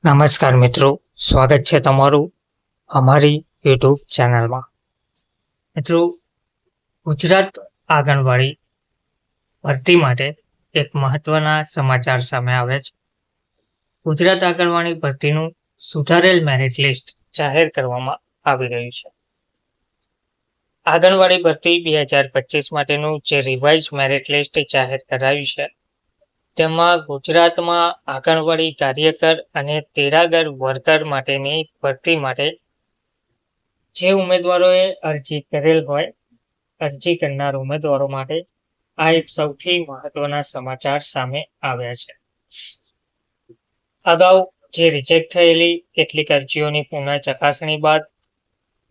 નમસ્કાર મિત્રો, સ્વાગત છે તમારું અમારી યુટ્યુબ ચેનલમાં. મિત્રો, ગુજરાત આંગણવાડી ભરતી માટે એક મહત્વના સમાચાર સામે આવ્યા છે. ગુજરાત આંગણવાડી ભરતીનું સુધારેલ મેરિટ લિસ્ટ જાહેર કરવામાં આવી રહ્યું છે. આંગણવાડી ભરતી 2025 માટેનું જે રિવાઇઝ મેરિટ લિસ્ટ જાહેર કરાયું છે, તેમાં ગુજરાતમાં આંગણવાડી કાર્યકર અને તેડાગર વર્કર માટેની ભરતી માટે જે ઉમેદવારોએ અરજી કરેલ હોય, અરજી કરનાર ઉમેદવારો માટે આ એક સૌથી મહત્વના સમાચાર સામે આવ્યા છે. અગાઉ જે રિજેક્ટ થયેલી કેટલીક અરજીઓની પુનઃ ચકાસણી બાદ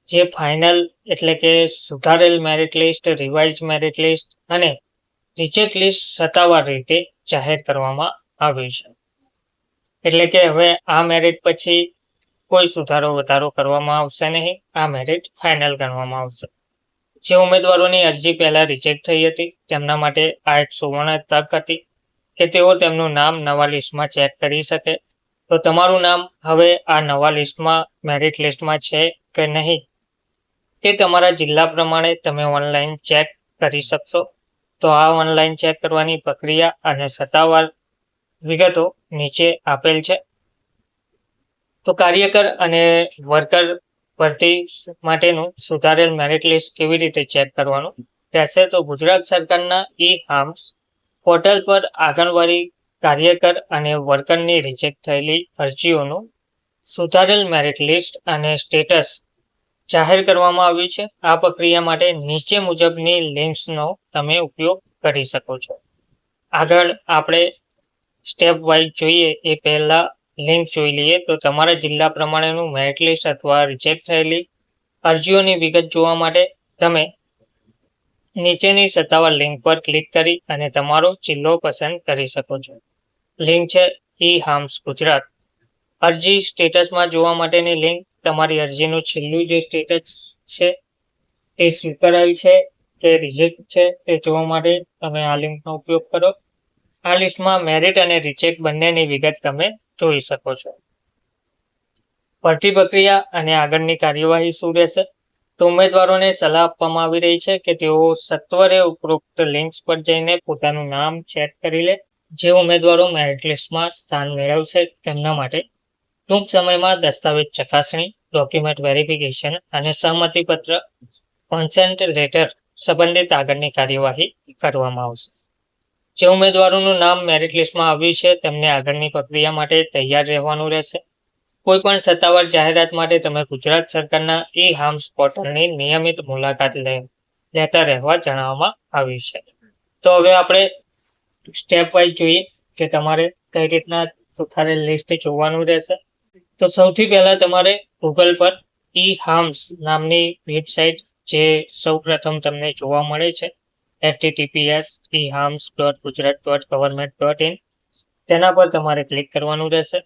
જે ફાઇનલ એટલે કે સુધારેલ merit list, revise merit list અને રિજેક્ટ લિસ્ટ સત્તાવાર રીતે જાહેર કરવામાં આવ્યું છે. એટલે કે હવે આ મેરિટ પછી કોઈ સુધારો વધારો કરવામાં આવશે નહીં. આ મેરિટ ફાઇનલ ગણવામાં આવશે. જે ઉમેદવારોની અરજી પહેલા રિજેક્ટ થઈ હતી તેમના માટે આ એક સુવર્ણ તક હતી કે તેઓ તેમનું નામ નવા લિસ્ટમાં ચેક કરી શકે. તો તમારું નામ હવે આ નવા લિસ્ટમાં, મેરિટ લિસ્ટમાં છે કે નહીં તે તમારા જિલ્લા પ્રમાણે તમે ઓનલાઈન ચેક કરી શકશો. તો આ ઓનલાઈન ચેક કરવાની પ્રક્રિયા અને સત્તાવાર વિગતો નીચે આપેલ છે. તો કાર્યકર અને વર્કર ભરતી માટેનું સુધારેલ મેરિટ લિસ્ટ કેવી રીતે ચેક કરવાનું રહેશે? તો ગુજરાત સરકારના ઈ-હાર્મ્સ પોર્ટલ પર આંગણવાડી કાર્યકર અને વર્કરની રિજેક્ટ થયેલી અરજીઓનું સુધારેલ મેરિટ લિસ્ટ અને સ્ટેટસ જાહેર કરવામાં આવ્યું છે. આ પ્રક્રિયા માટે નીચે મુજબની લિંક્સનો તમે ઉપયોગ કરી શકો છો. આગળ આપણે સ્ટેપ વાઇઝ જોઈએ એ પહેલા લિંક જોઈ લઈએ. તો તમારા જિલ્લા પ્રમાણેનું મેરિટ લિસ્ટ અથવા રિજેક્ટ થયેલી અરજીઓની વિગત જોવા માટે તમે નીચેની સત્તાવાર લિંક પર ક્લિક કરી અને તમારો જિલ્લો પસંદ કરી શકો છો. લિંક છે ઈ-હાર્મ્સ ગુજરાત. અરજી સ્ટેટસમાં જોવા માટેની લિંક તમારી અરજીનું છેલ્લું જે સ્ટેટસ છે તે સ્વીકારાયું છે કે રિજેક્ટ છે તે જોવા માટે તમે આ લિંકનો ઉપયોગ કરો. આ લિસ્ટમાં મેરિટ અને રિજેક્ટ બંનેની વિગત તમે જોઈ શકો છો. ભરતી પ્રક્રિયા અને આગળની કાર્યવાહી શું રહેશે? તો ઉમેદવારોને સલાહ આપવામાં આવી રહી છે કે તેઓ સત્વરે ઉપરોક્ત લિંક્સ પર જઈને પોતાનું નામ ચેક કરી લે. જે ઉમેદવારો મેરિટ લિસ્ટમાં સ્થાન મેળવશે તેમના માટે ટૂંક સમયમાં દસ્તાવેજ ચકાસણી, ડોક્યુમેન્ટ વેરિફિકેશન અને સહમતિપત્ર, કોન્સેન્ટ લેટર સંબંધિત આગળની કાર્યવાહી કરવામાં આવશે. જે ઉમેદવારોનું નામ મેરિટ લિસ્ટમાં આવ્યું છે તેમને આગળની પ્રક્રિયા માટે તૈયાર રહેવાનું રહેશે. કોઈ પણ સત્તાવાર જાહેરાત માટે તમે ગુજરાત સરકારના ઈ-હાર્મ્સ પોર્ટલની નિયમિત મુલાકાત લેતા રહેવા જણાવવામાં આવ્યું છે. તો હવે આપણે સ્ટેપ વાઇઝ જોઈએ કે તમારે કઈ રીતના સુધારેલ લિસ્ટ જોવાનું રહેશે. તો સૌથી પહેલા તમારે ગૂગલ પર ઈ-હાર્મ્સ નામની વેબસાઇટ જે સૌ પ્રથમ તમને જોવા મળે છે, https://eharms.gujarat.government.in, તેના પર તમારે ક્લિક કરવાનું રહેશે.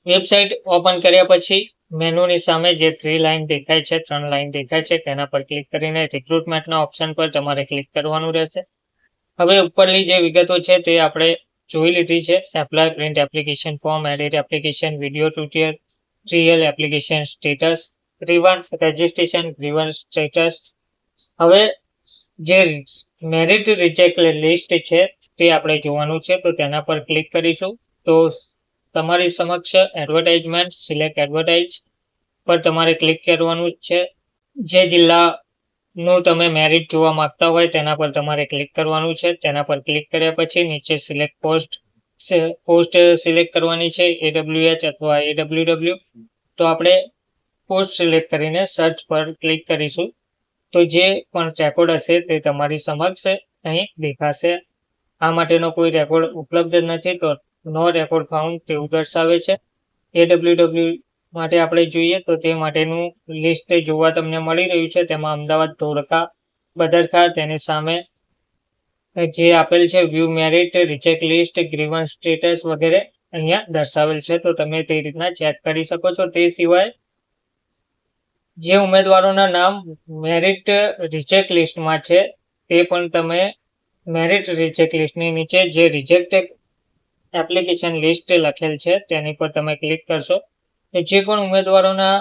વેબસાઇટ ઓપન કર્યા પછી મેનુની સામે જે 3 લાઇન દેખાય છે, 3 લાઇન દેખાય છે, તેના પર ક્લિક કરીને રિક્રુટમેન્ટના ઓપ્શન પર તમારે ક્લિક કરવાનું રહેશે. હવે ઉપરની જે વિગતો છે તે આપણે જોઈ લીધી છે. Apply print application form, edit application, video tutorial application status, grievance registration, grievance status. હવે જે મેરિટ રિજેક્ટ લિસ્ટ છે તે આપણે જોવાનું છે. તો તેના પર ક્લિક કરીશું. તો તમારી સમક્ષ એડવર્ટાઇઝમેન્ટ, સિલેક્ટ એડવર્ટાઇઝ પર તમારે ક્લિક કરવાનું છે. જે જિલ્લાનું તમે મેરિટ જોવા માંગતા હોય તેના પર તમારે ક્લિક કરવાનું છે. તેના પર ક્લિક કર્યા પછી નીચે સિલેક્ટ પોસ્ટ સિલેક્ટ કરવાની છે, AWH અથવા AWW. તો આપણે પોસ્ટ સિલેક્ટ કરીને સર્ચ પર ક્લિક કરીશું. તો જે પણ રેકોર્ડ હશે તે તમારી સમક્ષ અહીં દેખાશે. આ માટેનો કોઈ રેકોર્ડ ઉપલબ્ધ નથી, તો નો રેકોર્ડ ફાઉન્ડ તેવું દર્શાવે છે. AWW માટે આપણે જોઈએ તો તે માટેનું લિસ્ટ જોવા તમને મળી રહ્યું છે. તેમાં અમદાવાદ, ધોળકા, બદરખા, તેની સામે જે આપેલ છે view merit, reject list, grievance status વગેરે અહીંયા દર્શાવેલ છે. તો તમે તે રીતના ચેક કરી શકો છો. તે સિવાય જે ઉમેદવારોના નામ મેરિટ રિજેક્ટ લિસ્ટમાં છે તે પણ તમે મેરિટ રિજેક્ટ લિસ્ટની નીચે જે રિજેક્ટ એપ્લિકેશન લિસ્ટ લખેલ છે તેની પર તમે ક્લિક કરશો તો જે પણ ઉમેદવારોના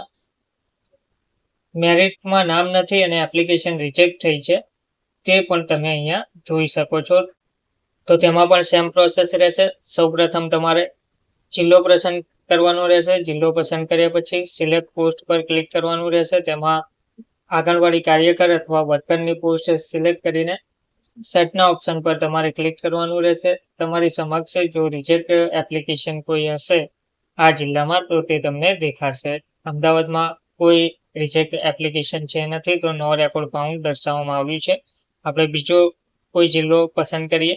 મેરિટમાં નામ નથી અને એપ્લિકેશન રિજેક્ટ થઈ છે તે પણ તમે અહીંયા જોઈ શકો છો. તો તેમાં પણ સેમ પ્રોસેસ રહેશે. સૌપ્રથમ તમારે જિલ્લો પસંદ કરવાનો રહેશે. જિલ્લો પસંદ કર્યા પછી સિલેક્ટ પોસ્ટ પર ક્લિક કરવાનું રહેશે. તેમાં આંગણવાડી કાર્યકર અથવા વર્કરની પોસ્ટ સિલેક્ટ કરીને સેટના ઓપ્શન પર તમારે ક્લિક કરવાનું રહેશે. તમારી સમક્ષ જો રિજેક્ટ એપ્લિકેશન કોઈ હશે આ જિલ્લામાં તો તે તમને દેખાશે. અમદાવાદમાં કોઈ રિજેક્ટ એપ્લિકેશન છે નથી તો નો રેકોર્ડ ફાઉન્ડ દર્શાવવામાં આવ્યું છે. આપણે બીજો કોઈ જિલ્લો પસંદ કરીએ,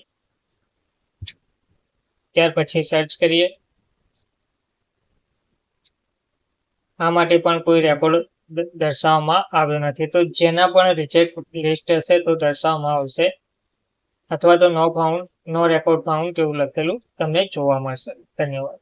ત્યાર પછી સર્ચ કરીએ. આ માટે પણ કોઈ રેકોર્ડ દર્શાવવામાં આવ્યો નથી. તો જેના પણ રિજેક્ટ લિસ્ટ હશે તો દર્શાવવામાં આવશે અથવા તો નો રેકોર્ડ ફાઉન્ડ તેવું લખેલું તમને જોવા મળશે. ધન્યવાદ.